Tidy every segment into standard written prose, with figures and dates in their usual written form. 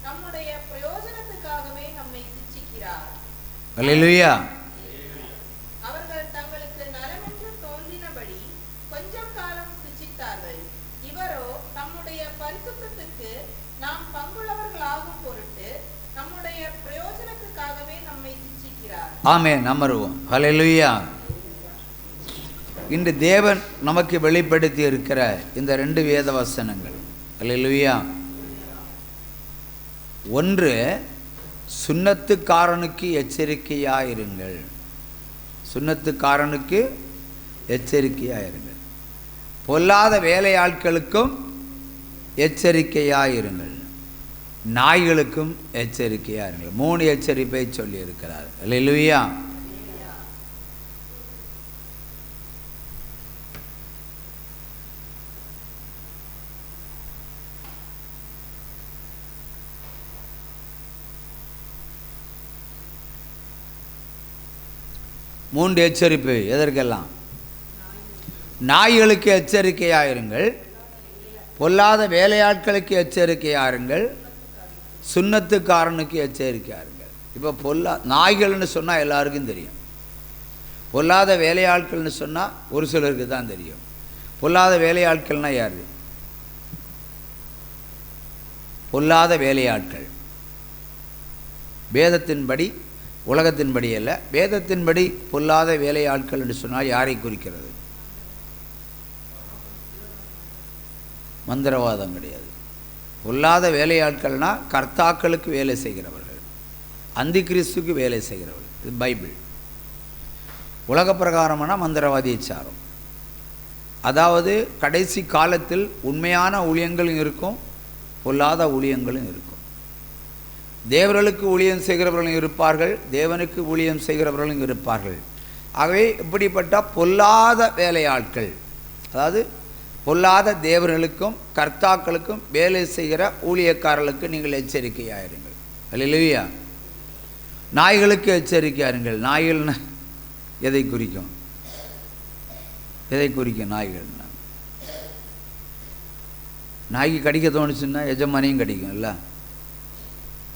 நம்முடைய பிரயோஜனத்துக்காகவே நம்மை சிட்சிக்கிறார். அல்லேலூயா. அவர்கள் தங்களுக்கு நலமென்று தோன்றினபடி கொஞ்சம் காலம் சிட்சித்தார்கள். இவரோ தம்முடைய பரிசுத்தத்துக்கு நாம் பங்குள்ளவர்களாகும் பொருட்டு நம்முடைய பிரயோஜனத்துக்காகவே நம்மை சிட்சிக்கிறார். ஆமென். அமருவோம். அல்லேலூயா. இன்று தேவன் நமக்கு வெளிப்படுத்தி இருக்கிற இந்த 2 வேத வசனங்கள், அல்லேலூயா. ஒன்று, சுன்னத்துக்காரனுக்கு எச்சரிக்கையாயிருங்கள். சுன்னத்துக்காரனுக்கு எச்சரிக்கையாயிருங்கள். பொல்லாத வேலையாட்களுக்கும் எச்சரிக்கையாயிருங்கள். நாய்களுக்கும் எச்சரிக்கையாயிருங்கள். 3 எச்சரிப்பை சொல்லி இருக்கிறார். அல்லேலூயா. மூன்று எச்சரிப்பு எதற்கெல்லாம்? நாய்களுக்கு எச்சரிக்கையாயிருங்கள், பொல்லாத வேலையாட்களுக்கு எச்சரிக்கையாருங்கள், சுன்னத்துக்காரனுக்கு எச்சரிக்கையாருங்கள். இப்போ நாய்கள்னு சொன்னால் எல்லாருக்கும் தெரியும். பொல்லாத வேலையாட்கள்னு சொன்னால் ஒரு சிலருக்கு தான் தெரியும். பொல்லாத வேலையாட்கள்னால் யார்? பொல்லாத வேலையாட்கள் வேதத்தின்படி, உலகத்தின்படி அல்ல, வேதத்தின்படி பொல்லாத வேலையாட்கள் என்று சொன்னால் யாரை குறிக்கிறது? மந்திரவாதம் கிடையாது. பொல்லாத வேலையாட்கள்னால் கர்த்தாக்களுக்கு வேலை செய்கிறவர்கள், அந்தி கிறிஸ்துக்கு வேலை செய்கிறவர்கள். இது பைபிள். உலக பிரகாரமான மந்திரவாதியை சாரும். அதாவது கடைசி காலத்தில் உண்மையான ஊழியங்களும் இருக்கும், பொல்லாத ஊழியங்களும் இருக்கும். தேவர்களுக்கு ஊழியம் செய்கிறவர்களும் இருப்பார்கள், தேவனுக்கு ஊழியம் செய்கிறவர்களும் இருப்பார்கள். ஆகவே இப்படிப்பட்ட பொல்லாத வேலையாட்கள், அதாவது பொல்லாத தேவர்களுக்கும் கர்த்தாக்களுக்கும் வேலை செய்கிற ஊழியக்காரர்களுக்கு நீங்கள் எச்சரிக்கையாயிருங்கள். அல்லேலூயா. நாய்களுக்கு எச்சரிக்கையாயிருங்கள். நாய்கள்னா எதை குறிக்கும்? எதை குறிக்கும் நாய்கள்? நாய்க்கு கடிக்க தோணுச்சுன்னா எஜமானியும் கடிக்கும் இல்லை?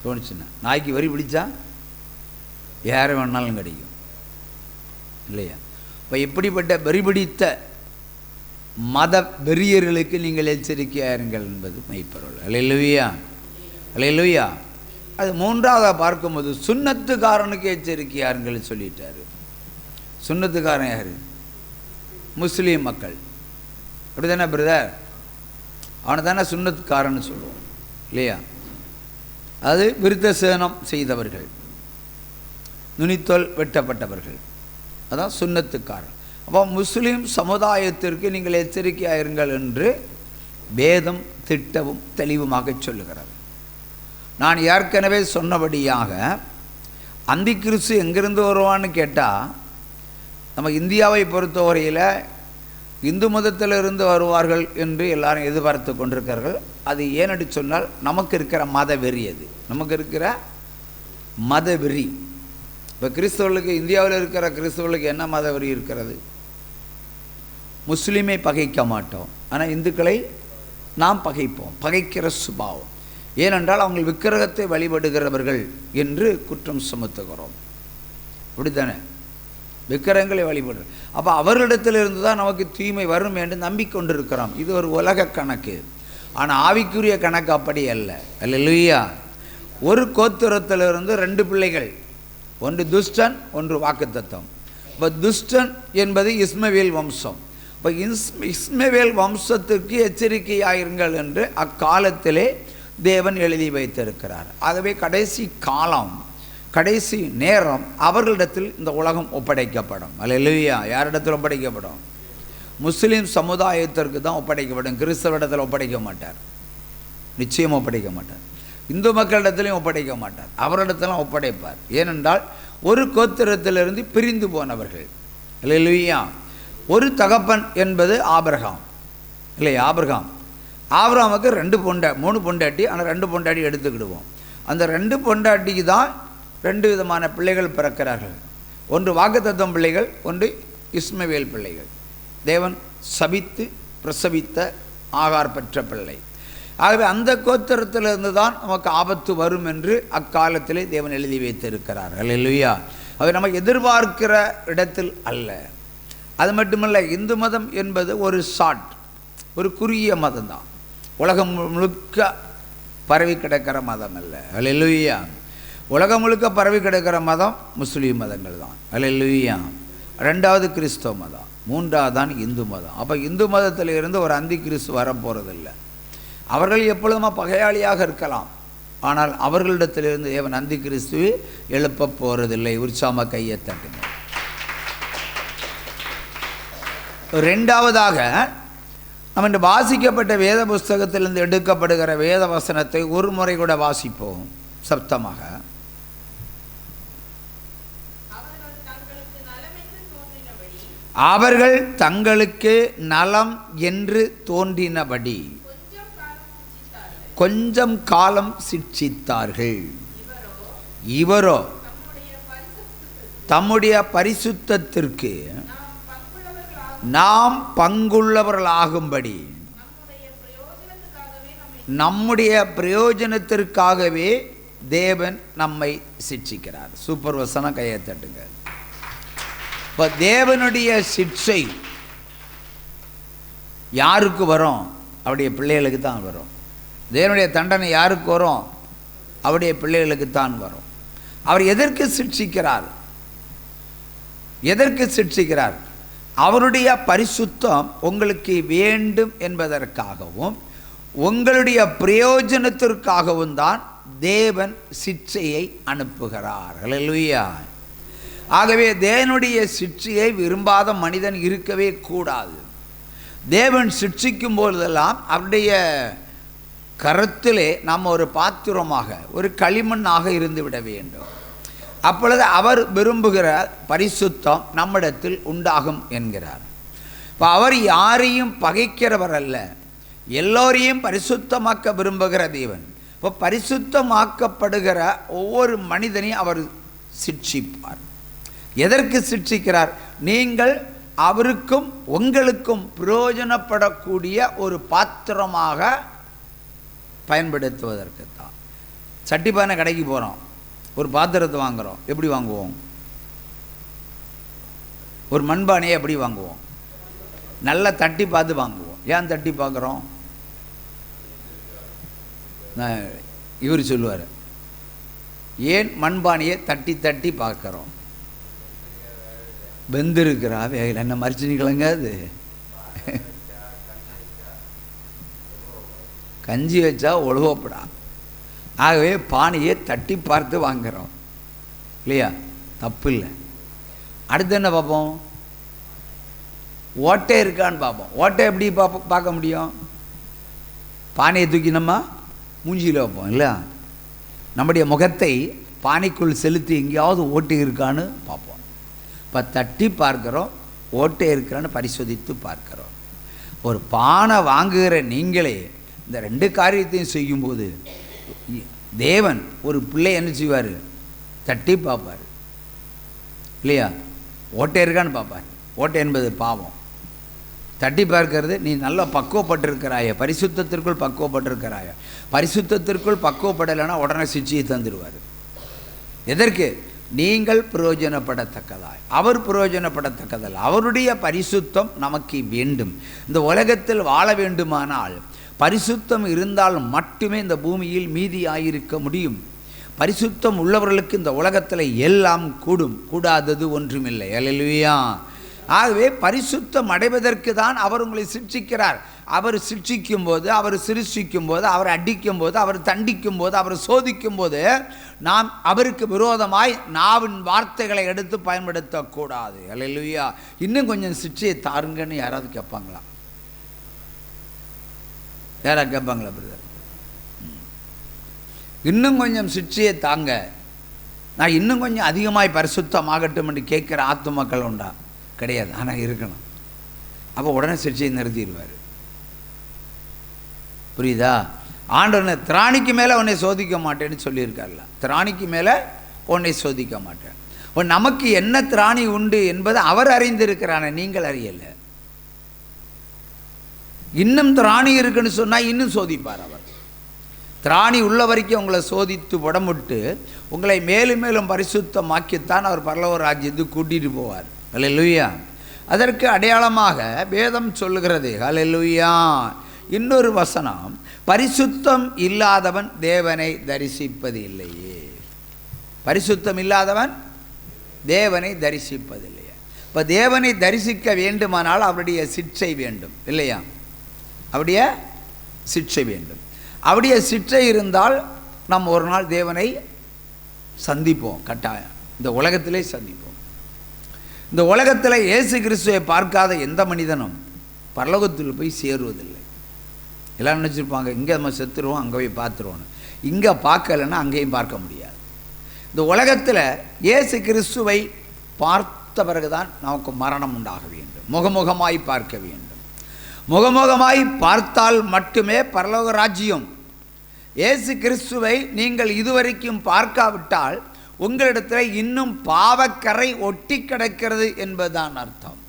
தோணுச்சுன்னா நாய்க்கு வரி பிடிச்சா யார வேணாலும் கிடைக்கும் இல்லையா? இப்போ இப்படிப்பட்ட வெறி பிடித்த மத வெறியர்களுக்கு நீங்கள் எச்சரிக்கையாயிருங்கள் என்பது மெய்ப்பொருள். அல்லேலூயா. அல்லேலூயா. அது மூன்றாவதாக பார்க்கும்போது சுன்னத்துக்காரனுக்கு எச்சரிக்கையாருங்கள் சொல்லிட்டாரு. சுன்னத்துக்காரன் யார்? முஸ்லீம் மக்கள். அப்படி தானே பிரதர்? அவனை தானே சுன்னத்துக்காரன்னு சொல்லுவோம் இல்லையா? அது விருத்த சேதனம் செய்தவர்கள், நுனித்தோல் வெட்டப்பட்டவர்கள், அதான் சுன்னத்துக்காரன். அப்போ முஸ்லீம் சமுதாயத்திற்கு நீங்கள் எச்சரிக்கையாயிருங்கள் என்று வேதம் திட்டவும் தெளிவுமாக சொல்லுகிறது. நான் ஏற்கனவே சொன்னபடியாக அந்தி கிறிஸ்து எங்கிருந்து வருவான்னு கேட்டால், நம்ம இந்தியாவை பொறுத்தவரையில் இந்து மதத்திலிருந்து வருவார்கள் என்று எல்லாரும் எதிர்பார்த்து கொண்டிருக்கிறார்கள். அது ஏனென்று சொன்னால் நமக்கு இருக்கிற மத வெறி, அது நமக்கு இருக்கிற மத வெறி. இப்போ கிறிஸ்தவர்களுக்கு, இந்தியாவில் இருக்கிற கிறிஸ்தவர்களுக்கு என்ன மத வெறி இருக்கிறது? முஸ்லீமை பகைக்க மாட்டோம், ஆனால் இந்துக்களை நாம் பகைப்போம். பகைக்கிற சுபாவம். ஏனென்றால் அவங்க விக்கிரகத்தை வழிபடுகிறவர்கள் என்று குற்றம் சுமத்துகிறோம். அப்படித்தானே? விக்கிரகங்களை வழிபடுற. அப்போ அவர்களிடத்திலிருந்து தான் நமக்கு தீமை வரும் என்று நம்பிக்கொண்டிருக்கிறோம். இது ஒரு உலக கணக்கு. ஆனால் ஆவிக்குரிய கணக்கு அப்படி அல்ல. அல்லேலூயா. ஒரு கோத்திரத்திலிருந்து 2 பிள்ளைகள், ஒன்று துஷ்டன், ஒன்று வாக்குத்தத்தம். இப்போ துஷ்டன் என்பது இஸ்மவேல் வம்சம். இப்போ இஸ்மவேல் வம்சத்திற்கு எச்சரிக்கையாயிருங்கள் என்று அக்காலத்திலே தேவன் எழுதி வைத்திருக்கிறார். ஆகவே கடைசி காலம், கடைசி நேரம் அவர்களிடத்தில் இந்த உலகம் ஒப்படைக்கப்படும். அல்லேலூயா. யாரிடத்தில் ஒப்படைக்கப்படும்? முஸ்லீம் சமுதாயத்திற்கு தான் ஒப்படைக்கப்படும். கிறிஸ்தவரிடத்தில் ஒப்படைக்க மாட்டார், நிச்சயம் ஒப்படைக்க மாட்டார். இந்து மக்களிடத்திலையும் ஒப்படைக்க மாட்டார், அவரிடத்திலும் ஒப்படைப்பார். ஏனென்றால் ஒரு கோத்திரத்திலிருந்து பிரிந்து போனவர்கள். அல்லேலூயா. ஒரு தகப்பன் என்பது ஆபிரகாம் இல்லையா? ஆபிரகாமுக்கு 3 பொண்டாட்டி, ஆனால் 2 பொண்டாட்டி எடுத்துக்கிடுவோம். அந்த 2 பொண்டாட்டிக்கு தான் 2 விதமான பிள்ளைகள் பிறக்கிறார்கள். ஒன்று வாக்குத்தத்தம் பிள்ளைகள், ஒன்று இஸ்மவேல் பிள்ளைகள். தேவன் சபித்து பிரசவித்த ஆகார் பெற்ற பிள்ளை. ஆகவே அந்த கோத்திரத்திலிருந்து தான் நமக்கு ஆபத்து வரும் என்று அக்காலத்திலே தேவன் எழுதி வைத்திருக்கிறார். அல்லேலூயா. அவை நம்ம எதிர்பார்க்கிற இடத்தில் அல்ல. அது மட்டுமல்ல, இந்து மதம் என்பது ஒரு ஒரு குறுகிய மதம் தான். உலகம் முழுக்க பரவி கிடக்கிற மதம் அல்ல. அல்லேலூயா. உலகம் முழுக்க பரவி கிடக்கிற மதம் முஸ்லீம் மதங்கள் தான். அல்லேலூயா. ரெண்டாவது கிறிஸ்தவ மதம், மூன்றாவது தான் இந்து மதம். அப்போ இந்து மதத்தில் இருந்து ஒரு அந்தி கிறிஸ்து வரப்போகிறதில்லை. அவர்கள் எப்பொழுதுமா பகையாளியாக இருக்கலாம், ஆனால் அவர்களிடத்திலிருந்து தேவன் அந்தி கிறிஸ்துவை எழுப்ப போகிறதில்லை. உற்சாகமாக கையை தட்டுங்க. ரெண்டாவதாக, நம்ம இந்த வாசிக்கப்பட்ட வேத புஸ்தகத்திலிருந்து எடுக்கப்படுகிற வேத வசனத்தை ஒரு முறை கூட வாசிப்போம் சப்தமாக. அவர்கள் தங்களுக்கு நலம் என்று தோன்றினபடி கொஞ்சம் காலம் சிட்சித்தார்கள். இவரோ தம்முடைய பரிசுத்தத்திற்கு நாம் பங்குள்ளவர்களாகும்படி நம்முடைய பிரயோஜனத்திற்காகவே தேவன் நம்மை சிட்சிக்கிறார். சூப்பர் வசனம், கையை தட்டுங்க. இப்போ தேவனுடைய சிட்சை யாருக்கு வரும்? அவருடைய பிள்ளைகளுக்கு தான் வரும். தேவனுடைய தண்டனை யாருக்கு வரும்? அவருடைய பிள்ளைகளுக்கு தான் வரும். அவர் எதற்கு சிட்சிக்கிறார்? எதற்கு சிட்சிக்கிறார்? அவருடைய பரிசுத்தம் உங்களுக்கு வேண்டும் என்பதற்காகவும் உங்களுடைய பிரயோஜனத்திற்காகவும் தான் தேவன் சிட்சையை அனுப்புகிறார். அல்லேலூயா. ஆகவே தேவனுடைய சிட்சையை விரும்பாத மனிதன் இருக்கவே கூடாது. தேவன் சிட்சிக்கும் போதெல்லாம் அவருடைய கருத்திலே நாம் ஒரு பாத்திரமாக, ஒரு களிமண்ணாக இருந்து விட வேண்டும். அப்பொழுது அவர் விரும்புகிற பரிசுத்தம் நம்மிடத்தில் உண்டாகும் என்கிறார். இப்போ அவர் யாரையும் பகைக்கிறவர் அல்ல, எல்லோரையும் பரிசுத்தமாக்க விரும்புகிற தேவன். இப்போ பரிசுத்தமாக்கப்படுகிற ஒவ்வொரு மனிதனையும் அவர் சிட்சிப்பார். எதற்கு சிட்சிக்கிறார்? நீங்கள் அவருக்கும் உங்களுக்கும் பிரயோஜனப்படக்கூடிய ஒரு பாத்திரமாக பயன்படுத்துவதற்கு தான். சட்டிப்பானை கடைக்கு போகிறோம், ஒரு பாத்திரத்தை வாங்குகிறோம். எப்படி வாங்குவோம்? ஒரு மண்பானையை எப்படி வாங்குவோம்? நல்லா தட்டி பார்த்து வாங்குவோம். ஏன் தட்டி பார்க்குறோம்? இவர் சொல்லுவார், ஏன் மண்பானையை தட்டி தட்டி பார்க்குறோம்? வெந்திருக்கிறா வேகல. என்ன மரிச்சினிக்கலங்க? அது கஞ்சி வச்சா ஒழுவப்படா. ஆகவே பானையை தட்டி பார்த்து வாங்குகிறோம் இல்லையா? தப்பு இல்லை. அடுத்து என்ன பார்ப்போம்? ஓட்டை இருக்கான்னு பார்ப்போம். ஓட்டை எப்படி பார்க்க முடியும்? பானையை தூக்கி நம்ம மூஞ்சியில் வைப்போம் இல்லையா? நம்முடைய முகத்தை பானைக்குள் செலுத்தி எங்கேயாவது ஓட்டை இருக்கான்னு பார்ப்போம். இப்போ தட்டி பார்க்குறோம், ஓட்டை இருக்கிறான்னு பரிசோதித்து பார்க்குறோம். ஒரு பானை வாங்குகிற நீங்களே இந்த ரெண்டு காரியத்தையும் செய்யும்போது தேவன் ஒரு பிள்ளை என்ன செய்வார்? தட்டி பார்ப்பார் இல்லையா? ஓட்டை இருக்கான்னு பார்ப்பார். ஓட்டை என்பது பாவம். தட்டி பார்க்கறது, நீ நல்லா பக்குவப்பட்டிருக்கிறாய, பரிசுத்தத்திற்குள் பக்குவப்பட்டிருக்கிறாய. பரிசுத்தத்திற்குள் பக்குவப்படலைன்னா உடனே சிட்சையை தந்துடுவார். எதற்கு? நீங்கள் பிரயோஜனப்படத்தக்கதாய், அவர் பிரயோஜனப்படத்தக்கதல்ல. அவருடைய பரிசுத்தம் நமக்கு வேண்டும். இந்த உலகத்தில் வாழ வேண்டுமானால் பரிசுத்தம் இருந்தால் மட்டுமே இந்த பூமியில் மீதியாயிருக்க முடியும். பரிசுத்தம் உள்ளவர்களுக்கு இந்த உலகத்தில் எல்லாம் கூடும், கூடாதது ஒன்றுமில்லை. அல்லேலூயா. ஆகவே பரிசுத்தம் அடைவதற்கு தான் அவர் உங்களை சிட்சிக்கிறார். அவர் சிட்சிக்கும் போது, அவர் சிருஷ்டிக்கும் போது, அவர் அடிக்கும் போது, அவர் தண்டிக்கும் போது, அவர் சோதிக்கும் போது நாம் அவருக்கு விரோதமாய் நாவின் வார்த்தைகளை எடுத்து பயன்படுத்தக்கூடாது. அல்லேலூயா. இன்னும் கொஞ்சம் சிட்சையை தாருங்கன்னு யாராவது கேட்பாங்களா? யாராவது கேட்பாங்களா பிரதர்? இன்னும் கொஞ்சம் சிட்சையை தாங்க, நான் இன்னும் கொஞ்சம் அதிகமாய் பரிசுத்தமாகட்டும் என்று கேட்குற ஆத்துமக்கள் உண்டா? கிடையாது. ஆனால் இருக்கணும். அப்போ உடனே சிட்சையை நிறுத்திடுவார். புரியுதா? ஆண்டவனை திராணிக்கு மேலே உன்னை சோதிக்க மாட்டேன்னு சொல்லியிருக்கார்ல. திராணிக்கு மேலே உன்னை சோதிக்க மாட்டேன். நமக்கு என்ன திராணி உண்டு என்பதை அவர் அறிந்திருக்கிறான, நீங்கள் அறியலை. இன்னும் திராணி இருக்குன்னு சொன்னால் இன்னும் சோதிப்பார் அவர். திராணி உள்ள வரைக்கும் உங்களை சோதித்து உடம்புட்டு உங்களை மேலும் மேலும் பரிசுத்தமாக்கித்தான் அவர் பரலோக ராஜ்யத்துக்கு கூட்டிகிட்டு போவார். ஹல்லேலூயா. அதற்கு அடையாளமாக வேதம் சொல்லுகிறது. ஹல்லேலூயா. இன்னொரு வசனம், பரிசுத்தம் இல்லாதவன் தேவனை தரிசிப்பது இல்லையே. பரிசுத்தம் இல்லாதவன் தேவனை தரிசிப்பதில்லையே. இப்போ தேவனை தரிசிக்க வேண்டுமானால் அவருடைய சிட்சை வேண்டும் இல்லையா? அவருடைய சிட்சை வேண்டும். அவருடைய சிட்சை இருந்தால் நாம் ஒரு நாள் தேவனை சந்திப்போம். கட்டாயம் இந்த உலகத்திலே சந்திப்போம். இந்த உலகத்தில் இயேசு கிறிஸ்துவை பார்க்காத எந்த மனிதனும் பரலோகத்தில் போய் சேருவதில்லை. எல்லாம் நினச்சிருப்பாங்க, இங்கே நம்ம செத்துருவோம், அங்கே போய் பார்த்துருவோன்னு. இங்கே பார்க்கலைன்னா அங்கேயும் பார்க்க முடியாது. இந்த உலகத்தில் இயேசு கிறிஸ்துவை பார்த்த பிறகுதான் நமக்கு மரணம் உண்டாக வேண்டும். முகமுகமாய் பார்க்க வேண்டும். முகமுகமாய் பார்த்தால் மட்டுமே பரலோக ராஜ்யம். இயேசு கிறிஸ்துவை நீங்கள் இதுவரைக்கும் பார்க்காவிட்டால் உங்களிடத்தில் இன்னும் பாவக்கரை ஒட்டி கிடக்கிறது என்பதுதான் அர்த்தம்.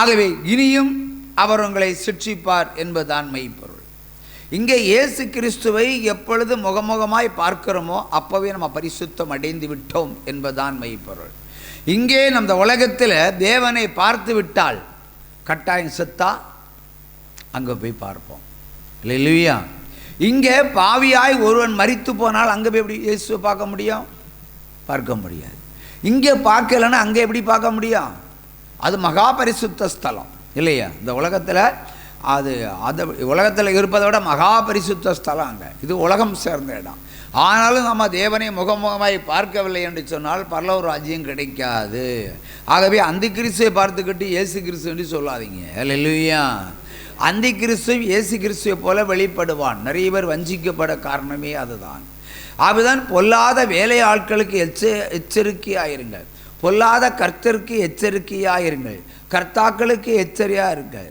ஆகவே இனியும் அவர் உங்களை சிட்சிப்பார் என்பதுதான் மெய்ப்பொருள். இங்கே இயேசு கிறிஸ்துவை எப்பொழுது முகமுகமாய் பார்க்கிறோமோ அப்போவே நம்ம பரிசுத்தம் அடைந்து விட்டோம் என்பதுதான் மெய்ப்பொருள். இங்கே நம்ம உலகத்தில் தேவனை பார்த்து விட்டால் கட்டாயம் செத்தா அங்கே போய் பார்ப்போம். இல்லையா? இங்கே பாவியாய் ஒருவன் மரித்து போனால் அங்கே போய் எப்படி இயேசுவை பார்க்க முடியும்? பார்க்க முடியாது. இங்கே பார்க்கலன்னா அங்கே எப்படி பார்க்க முடியும்? அது மகா பரிசுத்த ஸ்தலம் இல்லையா? இந்த உலகத்தில் அது உலகத்தில் இருப்பதை விட மகா பரிசுத்த ஸ்தலம் அங்கே. இது உலகம் சேர்ந்த இடம். ஆனாலும் நம்ம தேவனை முகமுகமாய் பார்க்கவில்லை என்று சொன்னால் பரலோக ராஜ்யம் கிடைக்காது. ஆகவே அந்தி கிறிஸ்துவை பார்த்துக்கிட்டு இயேசு கிறிஸ்து என்று சொல்லாதீங்க. அல்லேலூயா. அந்தி கிறிஸ்து இயேசு கிறிஸ்துவை போல வெளிப்படுவான். நிறைய பேர் வஞ்சிக்கப்பட காரணமே அதுதான். அதுதான் பொல்லாத வேலை ஆட்களுக்கு எச்சரிக்கையாயிருங்கள், பொல்லாத கர்த்தருக்கு எச்சரிக்கையாயிருங்கள், கர்த்தாக்களுக்கு எச்சரிக்கையாயிருங்கள்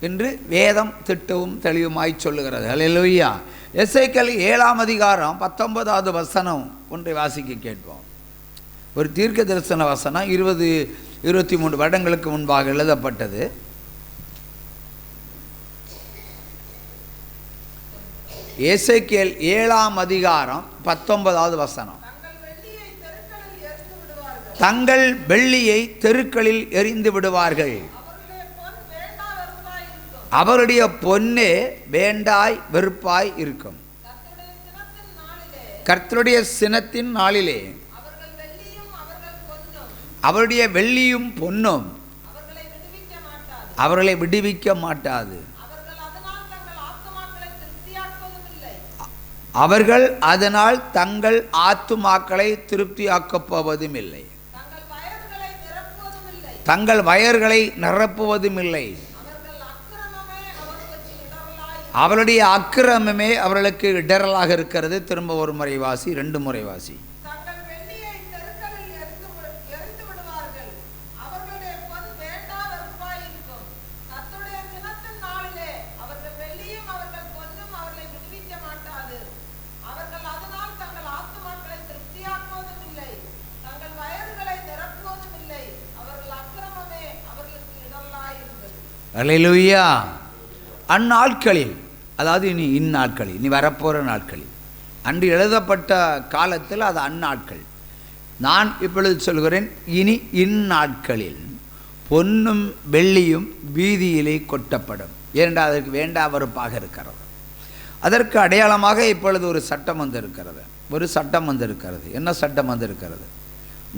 என்று வேதம் திட்டவும் தெளிவுமாய் சொல்லுகிறது. அல்லேலூயா. எசேக்கியேல் 7ஆம் அதிகாரம் 19வது வசனம் ஒன்றை வாசிக்க கேட்போம். ஒரு தீர்க்க தரிசன வசனம் 23 வருடங்களுக்கு முன்பாக எழுதப்பட்டது. எசேக்கியேல் 7ஆம் அதிகாரம் 19வது வசனம். தங்கள் வெள்ளியை தெருக்களில் எறிந்து விடுவார்கள், அவருடைய பொன்னே வேண்டாய் வெறுப்பாய் இருக்கும். கர்த்தருடைய சினத்தின் நாளிலே அவருடைய வெள்ளியும் பொன்னும் அவர்களை விடுவிக்க மாட்டாது. அவர்கள் அதனால் தங்கள் ஆத்துமாக்களை திருப்தியாக்கப் போவதும் இல்லை, தங்கள் வயர்களை நிரப்புவதும் இல்லை. அவருடைய அக்கிரமமே அவர்களுக்கு இடரலாக இருக்கிறது. திரும்ப ஒரு முறை வாசி, 2 முறை வாசி. அல்லேலூயா. அந்நாட்களில், அதாவது இந்நாட்களில், இனி வரப்போகிற நாட்களில், அன்று எழுதப்பட்ட காலத்தில் அது அந்நாட்கள். நான் இப்பொழுது சொல்கிறேன், இனி இந்நாட்களில் பொன்னும் வெள்ளியும் வீதியிலே கொட்டப்படும். ஏனென்றால் அதற்கு வேண்டாவறுப்பாக இருக்கிறது. அதற்கு அடையாளமாக இப்பொழுது ஒரு சட்டம் வந்திருக்கிறது. என்ன சட்டம் வந்திருக்கிறது?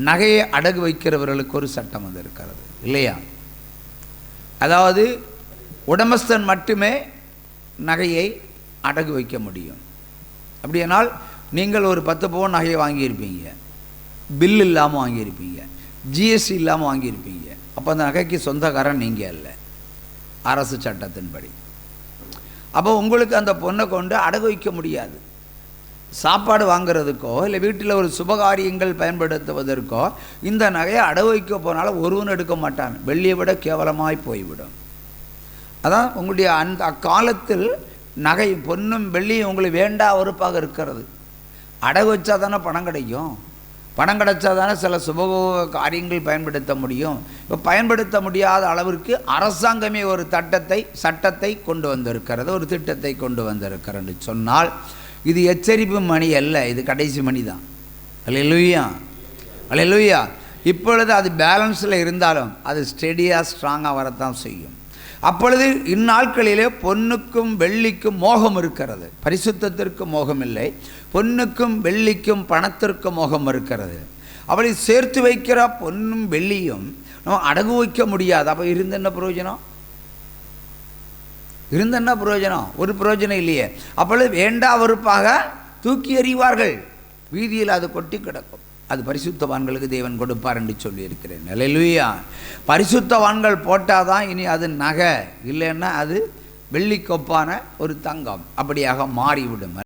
நகையை அடகு வைக்கிறவர்களுக்கு ஒரு சட்டம் வந்திருக்கிறது இல்லையா? அதாவது உடமஸ்தன் மட்டுமே நகையை அடகு வைக்க முடியும். அப்படியானால் நீங்கள் ஒரு 10 பவுன் நகையை வாங்கியிருப்பீங்க, பில் இல்லாமல் வாங்கியிருப்பீங்க, ஜிஎஸ்டி இல்லாமல் வாங்கியிருப்பீங்க. அப்போ அந்த நகைக்கு சொந்தக்காரன் நீங்கள் அல்ல, அரசு சட்டத்தின்படி. அப்போ உங்களுக்கு அந்த பொண்ணை கொண்டு அடகு வைக்க முடியாது. சாப்பாடு வாங்கிறதுக்கோ இல்லை வீட்டில் ஒரு சுபகாரியங்கள் பயன்படுத்துவதற்கோ இந்த நகையை அடகு வைக்க போனாலும் ஒருவன் எடுக்க மாட்டான். வெள்ளியை விட கேவலமாய் போய்விடும். அதான் உங்களுடைய அந்த அக்காலத்தில் நகை பொன்னும் வெள்ளியும் உங்களுக்கு வேண்டா வெறுப்பாக இருக்கிறது. அடகு வச்சா தானே பணம் கிடைக்கும். பணம் கிடைச்சா தானே சில சுபோக காரியங்கள் பயன்படுத்த முடியும். இப்போ பயன்படுத்த முடியாத அளவிற்கு அரசாங்கமே ஒரு சட்டத்தை கொண்டு வந்திருக்கிறது, ஒரு திட்டத்தை கொண்டு வந்திருக்கிறது சொன்னால் இது எச்சரிப்பு மணி அல்ல, இது கடைசி மணி தான். அல்லேலூயா, அல்லேலூயா. இப்பொழுது அது பேலன்ஸில் இருந்தாலும் அது ஸ்டெடியாக ஸ்ட்ராங்காக வரத்தான் செய்யும். அப்பொழுது இந்நாட்களிலே பொன்னுக்கும் வெள்ளிக்கும் மோகம் இருக்கிறது, பரிசுத்தத்திற்கு மோகம் இல்லை. பொன்னுக்கும் வெள்ளிக்கும் பணத்திற்கு மோகம் இருக்கிறது. அவளை சேர்த்து வைக்கிற பொன்னும் வெள்ளியும் நம்ம அடகு வைக்க முடியாது. அப்போ இருந்த என்ன பிரயோஜனம்? இருந்த என்ன பிரயோஜனம்? ஒரு பிரயோஜனம் இல்லையே. அப்பொழுது வேண்டா வெறுப்பாக தூக்கி எறிவார்கள், வீதியில் அது கொட்டி கிடக்கும். அது பரிசுத்தவான்களுக்கு தேவன் கொடுப்பார் என்று சொல்லியிருக்கிறேன். அல்லேலூயா. பரிசுத்தவான்கள் போட்டால் தான் இனி அது நகை, இல்லைன்னா அது வெள்ளிக்கொப்பான ஒரு தங்கம் அப்படியாக மாறிவிடும்.